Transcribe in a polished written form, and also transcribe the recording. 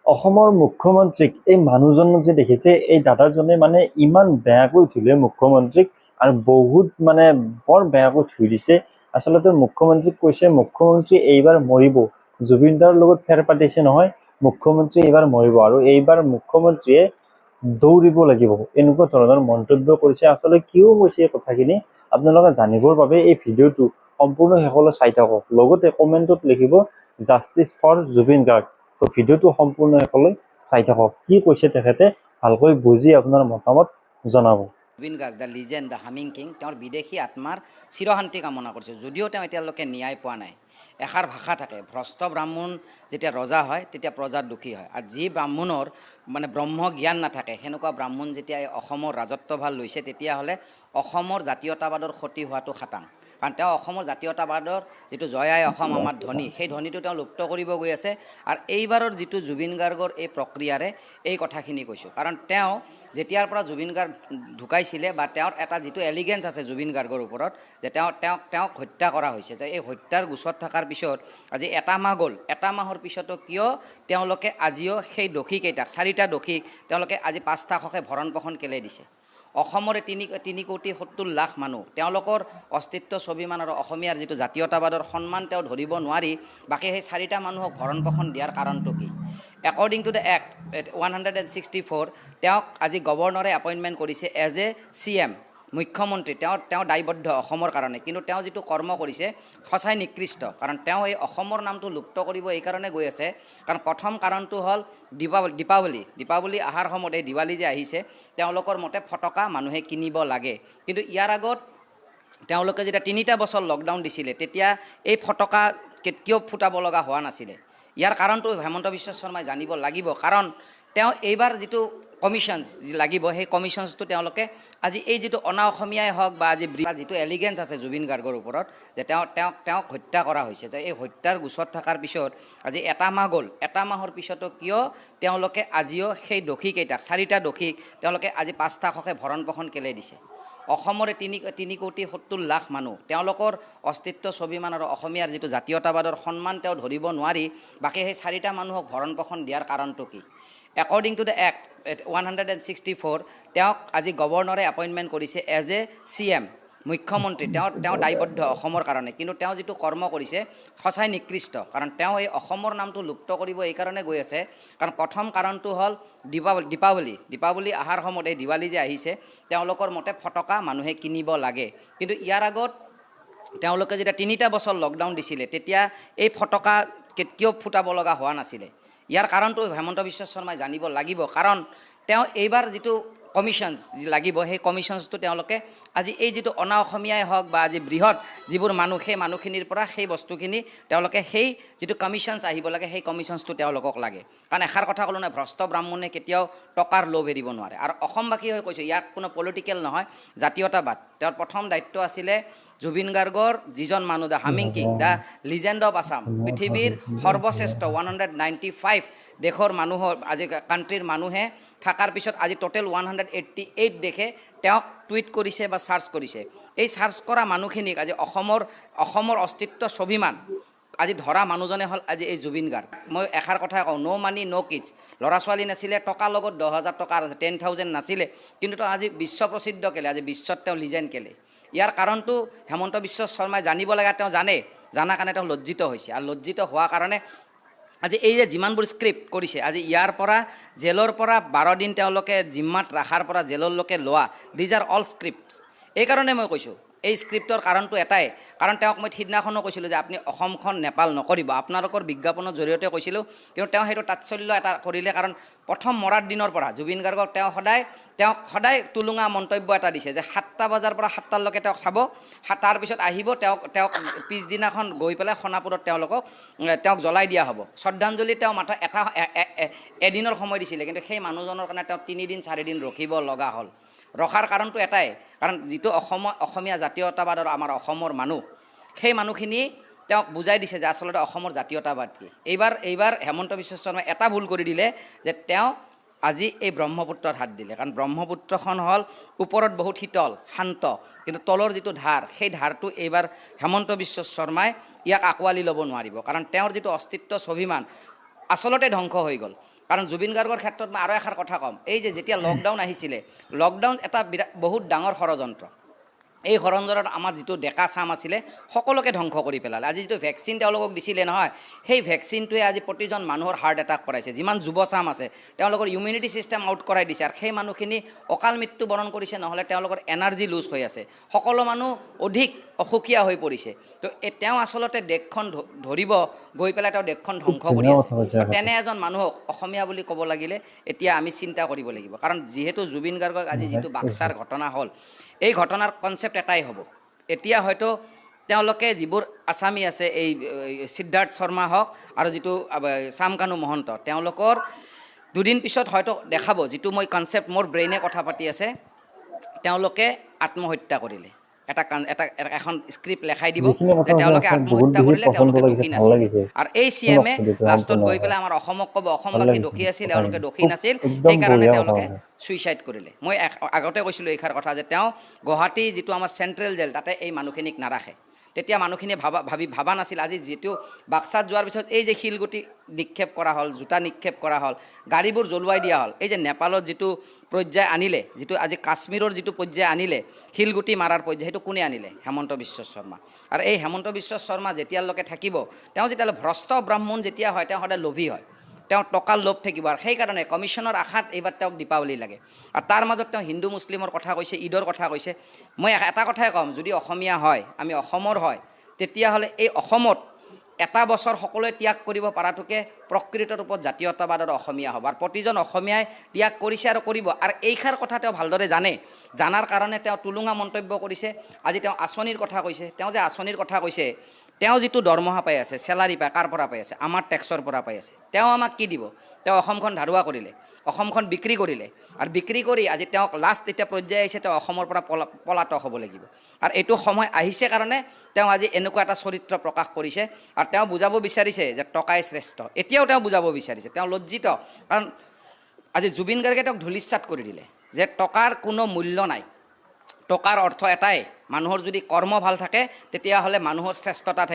অসমৰ মুখ্যমন্ত্ৰীক এই মানুহজনক যে দেখিছে এই দাদাজনে মানে ইমান বেয়াকৈ ধুলে মুখ্যমন্ত্ৰীক আৰু বহুত মানে বৰ বেয়াকৈ ধুই দিছে। আচলতে মুখ্যমন্ত্ৰীক কৈছে মুখ্যমন্ত্ৰী এইবাৰ মৰিব, জুবিন দাৰ লগত ফেৰ পাতিছে নহয়, মুখ্যমন্ত্ৰী এইবাৰ মৰিব আৰু এইবাৰ মুখ্যমন্ত্ৰীয়ে দৌৰিব লাগিব, এনেকুৱা ধৰণৰ মন্তব্য কৰিছে। আচলতে কিয় কৈছে এই কথাখিনি আপোনালোকে জানিবৰ বাবে এই ভিডিঅ'টো সম্পূৰ্ণ শেষলৈ চাই থাকক, লগতে কমেণ্টত লিখিব জাষ্টিছ ফৰ জুবিন গাৰ্গ। তো ভিডিঅ'টো সম্পূৰ্ণ শেষলৈ চাই থাকক, কি কৈছে তেখেতে ভালকৈ বুজি আপোনাৰ মতামত জনাব। Zubeen Garg the legend the humming king তেওঁৰ বিদেশী আত্মাৰ চিৰশান্তি কামনা কৰিছে, যদিও তেওঁ এতিয়ালৈকে ন্যায় পোৱা নাই। এষাৰ ভাষা থাকে, ভ্ৰষ্ট ব্ৰাহ্মণ যেতিয়া ৰজা হয় তেতিয়া প্ৰজাৰ দুখী হয়, আৰু যি ব্ৰাহ্মণৰ মানে ব্ৰহ্ম জ্ঞান নাথাকে সেনেকুৱা ব্ৰাহ্মণ যেতিয়া অসমৰ ৰাজত্বভাৰ লৈছে তেতিয়াহ'লে অসমৰ জাতীয়তাবাদৰ ক্ষতি হোৱাটো খাটাং। কাৰণ তেওঁ অসমৰ জাতীয়তাবাদৰ যিটো জয় আই অসম আমাৰ ধ্বনি, সেই ধ্বনিটো তেওঁ লুপ্ত কৰিব গৈ আছে। আৰু এইবাৰৰ যিটো জুবিন গাৰ্গৰ এই প্ৰক্ৰিয়াৰে এই কথাখিনি কৈছোঁ, কাৰণ তেওঁ যেতিয়াৰ পৰা জুবিন গাৰ্গ ঢুকাইছিলে বা তেওঁৰ এটা যিটো এলিগেঞ্চ আছে জুবিন গাৰ্গৰ ওপৰত, যে তেওঁক হত্যা কৰা হৈছে, যে এই হত্যাৰ গোচত থকাৰ পিছত আজি এটা মাহ গ'ল, এটা মাহৰ পিছতো কিয় তেওঁলোকে আজিও সেই দোষীকেইটাক, 4টা দোষীক তেওঁলোকে আজি 5টা শকে ভৰণ পোষণ কেলে দিছে। অসমৰে 3,70,00,000 মানুহ, তেওঁলোকৰ অস্তিত্ব স্বাভিমান আৰু অসমীয়াৰ যিটো জাতীয়তাবাদৰ সন্মান তেওঁ ধৰিব নোৱাৰি বাকী সেই 4টা মানুহক ভৰণ পোষণ দিয়াৰ কাৰণটো কি? একৰ্ডিং টু দ্য এক্ট 164 তেওঁক আজি গভৰ্ণৰে এপইণ্টমেণ্ট কৰিছে এজ এ CM, মুখ্যমন্ত্ৰী। তেওঁ দায়বদ্ধ অসমৰ কাৰণে, কিন্তু তেওঁ যিটো কৰ্ম কৰিছে সঁচাই নিকৃষ্ট। কাৰণ তেওঁ এই অসমৰ নামটো লুপ্ত কৰিব এইকাৰণে গৈ আছে, কাৰণ প্ৰথম কাৰণটো হ'ল দীপাৱলী অহাৰ সময়ত এই দিৱালী যে আহিছে, তেওঁলোকৰ মতে ফটকা মানুহে কিনিব লাগে। কিন্তু ইয়াৰ আগত তেওঁলোকে যেতিয়া 3টা বছৰ লকডাউন দিছিলে তেতিয়া এই ফটকা কিয় ফুটাব লগা হোৱা নাছিলে? ইয়াৰ কাৰণটো হেমন্ত বিশ্ব শৰ্মাই জানিব লাগিব, কাৰণ তেওঁ এইবাৰ যিটো কমিশ্যনছ লাগিব সেই কমিশ্যনছটো তেওঁলোকে আজি এই যিটো অনা অসমীয়াই হওক বা আজি যিটো এলিগেঞ্চ আছে জুবিন গাৰ্গৰ ওপৰত, যে তেওঁক হত্যা কৰা হৈছে, যে এই হত্যাৰ গোচত থকাৰ পিছত আজি এটা মাহ গ'ল, এটা মাহৰ পিছতো কিয় তেওঁলোকে আজিও সেই দোষীকেইটাক, 4টা দোষীক তেওঁলোকে আজি 5টা শকে ভৰণ পোষণ কেলে দিছে। অসমৰে 3,70,00,000 মানুহ, তেওঁলোকৰ অস্তিত্ব স্বাভিমান আৰু অসমীয়াৰ যিটো জাতীয়তাবাদৰ সন্মান তেওঁ ধৰিব নোৱাৰি বাকী সেই 4টা মানুহক ভৰণ পোষণ দিয়াৰ কাৰণটো কি? একৰ্ডিং টু দ্য এক্ট 164 তেওঁক আজি গভৰ্ণৰে এপইণ্টমেণ্ট কৰিছে এজ এ CM, মুখ্যমন্ত্ৰী। তেওঁ দায়বদ্ধ অসমৰ কাৰণে, কিন্তু তেওঁ যিটো কৰ্ম কৰিছে সঁচাই নিকৃষ্ট। কাৰণ তেওঁ এই অসমৰ নামটো লুপ্ত কৰিব এইকাৰণে গৈ আছে, কাৰণ প্ৰথম কাৰণটো হ'ল দীপাৱলী অহাৰ সময়ত এই দিৱালী যে আহিছে, তেওঁলোকৰ মতে ফটকা মানুহে কিনিব লাগে। কিন্তু ইয়াৰ আগত তেওঁলোকে যেতিয়া 3টা বছৰ লকডাউন দিছিলে তেতিয়া এই ফটকা কিয় ফুটাব লগা হোৱা নাছিলে? ইয়াৰ কাৰণটো হেমন্ত বিশ্ব শৰ্মাই জানিব লাগিব, কাৰণ তেওঁ এইবাৰ যিটো কমিশ্যনছ লাগিব সেই কমিশ্যনছটো তেওঁলোকে আজি এই যিটো অনা অসমীয়াই হওক বা আজি বৃহৎ যিবোৰ মানুহ, সেই মানুহখিনিৰ পৰা সেই বস্তুখিনি তেওঁলোকে সেই যিটো কমিশ্যনছ আহিব লাগে সেই কমিশ্যনছটো তেওঁলোকক লাগে। কাৰণ এষাৰ কথা ক'লোঁ নহয়, ভ্ৰষ্ট ব্ৰাহ্মণে কেতিয়াও টকাৰ লোভ এৰিব নোৱাৰে। আৰু অসমবাসী হৈ কৈছোঁ, ইয়াত কোনো পলিটিকেল নহয়, জাতীয়তাবাদ। তেওঁৰ প্ৰথম দায়িত্ব আছিলে জুবিন গাৰ্গৰ যিজন মানুহ, the humming king, the legend of Assam, পৃথিৱীৰ সৰ্বশ্ৰেষ্ঠ 195 দেশৰ মানুহৰ আজি কাণ্ট্ৰিৰ মানুহে থকাৰ পিছত আজি টোটেল 188 দেশে তেওঁক টুইট কৰিছে বা চাৰ্চ কৰিছে। এই চাৰ্চ কৰা মানুহখিনিক আজি অসমৰ অস্তিত্ব স্বাভিমান আজি ধৰা মানুহজনে হ'ল আজি এই জুবিন গাৰ্গ। মই এষাৰ কথাই কওঁ, ন' মানি ন' কিডছ। ল'ৰা ছোৱালী নাছিলে, টকাৰ লগত 10,000 টকা আছে, 10,000 নাছিলে, কিন্তু তেওঁ আজি বিশ্ব প্ৰসিদ্ধ কেলে, আজি বিশ্বত তেওঁ লিজেণ্ড কেলে? ইয়াৰ কাৰণটো হেমন্ত বিশ্ব শৰ্মাই জানিব লাগে, তেওঁ জানা কাৰণে তেওঁ লজ্জিত হৈছে। আৰু লজ্জিত হোৱাৰ কাৰণে আজি এই যে যিমানবোৰ স্ক্ৰিপ্ট কৰিছে, আজি ইয়াৰ পৰা জেলৰ পৰা 12 দিন তেওঁলোকে জিম্মাত ৰখাৰ পৰা জেললৈকে লোৱা, দিজ আৰ অল স্ক্ৰিপ্টছ। এইকাৰণে মই কৈছোঁ এই স্ক্ৰিপ্টৰ কাৰণটো এটাই, কাৰণ তেওঁক মই সিদিনাখনো কৈছিলোঁ যে আপুনি অসমখন নেপাল নকৰিব, আপোনালোকৰ বিজ্ঞাপনৰ জৰিয়তে কৈছিলোঁ, কিন্তু তেওঁ সেইটো তাৎসল্য এটা কৰিলে। কাৰণ প্ৰথম মৰাৰ দিনৰ পৰা জুবিন গাৰ্গক তেওঁ সদায় টুলুঙা মন্তব্য এটা দিছে যে 7টা বজাৰ পৰা 7টালৈকে তেওঁক চাব, তাৰপিছত আহিব তেওঁক পিছদিনাখন গৈ পেলাই সোণাপুৰত তেওঁক জ্বলাই দিয়া হ'ব। শ্ৰদ্ধাঞ্জলি তেওঁ মাত্ৰ এদিনৰ সময় দিছিলে, কিন্তু সেই মানুহজনৰ কাৰণে তেওঁ 3 দিন 4 দিন ৰখিব লগা হ'ল। ৰখাৰ কাৰণটো এটাই, কাৰণ যিটো অসমীয়া জাতীয়তাবাদৰ আমাৰ অসমৰ মানুহ, সেই মানুহখিনি তেওঁক বুজাই দিছে যে আচলতে অসমৰ জাতীয়তাবাদ কি। এইবাৰ হেমন্ত বিশ্ব শৰ্মাই এটা ভুল কৰি দিলে, যে তেওঁ আজি এই ব্ৰহ্মপুত্ৰত হাত দিলে। কাৰণ ব্ৰহ্মপুত্ৰখন হ'ল ওপৰত বহুত শীতল শান্ত, কিন্তু তলৰ যিটো ধাৰ, সেই ধাৰটো এইবাৰ হেমন্ত বিশ্ব শৰ্মাই ইয়াক আঁকোৱালি ল'ব নোৱাৰিব। কাৰণ তেওঁৰ যিটো অস্তিত্ব স্বাভিমান আচলতে ধ্বংস হৈ গ'ল। কাৰণ জুবিন গাৰ্গৰ ক্ষেত্ৰত মই আৰু এষাৰ কথা ক'ম, এই যে যেতিয়া লকডাউন আহিছিলে, লকডাউন এটা বহুত ডাঙৰ ষড়যন্ত্ৰ। এই ষড়যন্ত্ৰত আমাৰ যিটো ডেকা চাম আছিলে সকলোকে ধ্বংস কৰি পেলালে। আজি যিটো ভেকচিন তেওঁলোকক দিছিলে নহয়, সেই ভেকচিনটোৱে আজি প্ৰতিজন মানুহৰ হাৰ্ট এটাক কৰাইছে। যিমান যুৱ চাম আছে তেওঁলোকৰ ইমিউনিটি ছিষ্টেম আউট কৰাই দিছে, আৰু সেই মানুহখিনি অকাল মৃত্যু বৰণ কৰিছে, নহ'লে তেওঁলোকৰ এনাৰ্জি লুজ হৈ আছে। সকলো মানুহ অধিক অসুখীয়া হৈ পৰিছে। তো তেওঁ আচলতে দেশখন ধৰিব গৈ পেলাই তেওঁ দেশখন খুব ধ্বংস কৰি ধুনীয়া আছে। কথা কৈছে তো আপুনি। তেনে এজন মানুহক অসমীয়া বুলি ক'ব লাগিলে এতিয়া আমি চিন্তা কৰিব লাগিব। কাৰণ যিহেতু জুবিন গাৰ্গক আজি যিটো বাক্সাৰ ঘটনা হ'ল, এই ঘটনাৰ কনচেপ্ট এটাই হ'ব। এতিয়া হয়তো তেওঁলোকে যিবোৰ আছামী আছে, এই সিদ্ধাৰ্থ শৰ্মা হওক আৰু যিটো চামকানু মহন্ত, তেওঁলোকৰ দুদিন পিছত হয়তো দেখাব, যিটো মই কনচেপ্ট মোৰ ব্ৰেইনে কথা পাতি আছে, তেওঁলোকে আত্মহত্যা কৰিলে। এখন স্ক্ৰিপ্ট লেখাই দিব যিখিনি কথা যে কৈছে তেওঁলোকে আচলতে বহুত আত্মহত্যা বেছি কৰিলে, পচন্দ তেওঁলোকে লাগিছে, দোষী ভাল নাছিলে। লাগিছে। আৰু এই শুনক CM-এ ভিডিঅ'টো লাষ্টত সম্পূৰ্ণ গৈ ভাৱে। পেলাই আমাৰ অসমক ক'ব ভাল অসমবাসী লাগিছে, দোষী আছিল, কথা তেওঁলোকে দোষী খুব নাছিল, একদম সেইকাৰণে বঢ়িয়া কথা তেওঁলোকে কৈছে। ছুইচাইড কৰিলে। মই আগতে কৈছিলোঁ এইষাৰ কথা যে তেওঁ গুৱাহাটী যিটো আমাৰ চেণ্ট্ৰেল জেল, তাতে এই মানুহখিনিক নাৰাখে। তেতিয়া মানুহখিনিয়ে ভাবা নাছিল। আজি যিটো বাক্সাত যোৱাৰ পিছত এই যে শিলগুটি নিক্ষেপ কৰা হ'ল, জোতা নিক্ষেপ কৰা হ'ল, গাড়ীবোৰ জ্বলোৱাই দিয়া হ'ল, এই যে নেপালত যিটো পৰ্যায় আনিলে, যিটো আজি কাশ্মীৰৰ যিটো পৰ্যায় আনিলে, শিলগুটি মাৰাৰ পৰ্যায়, সেইটো কোনে আনিলে? হেমন্ত বিশ্ব শৰ্মা। আৰু এই হেমন্ত বিশ্ব শৰ্মা যেতিয়ালৈকে থাকিব, তেওঁ যেতিয়ালৈ ভ্ৰষ্ট ব্ৰাহ্মণ যেতিয়া হয়, তেওঁ সদায় লোভী হয়, তেওঁ টকাৰ লোভ থাকিব। আৰু সেইকাৰণে কমিশ্যনৰ আশাত এইবাৰ তেওঁক দীপাৱলী লাগে। আৰু তাৰ মাজত তেওঁ হিন্দু মুছলিমৰ কথা কৈছে, ঈদৰ কথা কৈছে। মই এটা কথাই ক'ম, যদি অসমীয়া হয়, আমি অসমৰ হয়, তেতিয়াহ'লে এই অসমত এটা বছৰ সকলোৱে ত্যাগ কৰিব পৰাটোকে প্ৰকৃত ৰূপত জাতীয়তাবাদৰ অসমীয়া হ'ব। আৰু প্ৰতিজন অসমীয়াই ত্যাগ কৰিছে আৰু কৰিব। আৰু এইষাৰ কথা তেওঁ ভালদৰে জানে। জানাৰ কাৰণে তেওঁ টুলুঙা মন্তব্য কৰিছে। আজি তেওঁ আঁচনিৰ কথা কৈছে। তেওঁ যে আঁচনিৰ কথা কৈছে, তেওঁ যিটো দৰমহা পাই আছে, চেলাৰী পায়, কাৰ পৰা পাই আছে? আমাৰ টেক্সৰ পৰা পাই আছে। তেওঁ আমাক কি দিব? তেওঁ অসমখন ধাৰুৱা কৰিলে, অসমখন বিক্ৰী কৰিলে, আৰু বিক্ৰী কৰি আজি তেওঁক লাষ্ট এতিয়া পৰ্যায় আহিছে, তেওঁ অসমৰ পৰা পলাতক হ'ব লাগিব। আৰু এইটো সময় আহিছে কাৰণে তেওঁ আজি এনেকুৱা এটা চৰিত্ৰ প্ৰকাশ কৰিছে। আৰু তেওঁ বুজাব বিচাৰিছে যে টকাই শ্ৰেষ্ঠ। এতিয়াও তেওঁ বুজাব বিচাৰিছে, তেওঁ লজ্জিত। কাৰণ আজি জুবিন গাৰ্গে তেওঁক ধূলিসাৎ কৰি দিলে যে টকাৰ কোনো মূল্য নাই। টকাৰ অৰ্থ এটাই, মানুহৰ যদি কৰ্ম ভাল থাকে তেতিয়াহ'লে মানুহৰ শ্ৰেষ্ঠতা থাকে।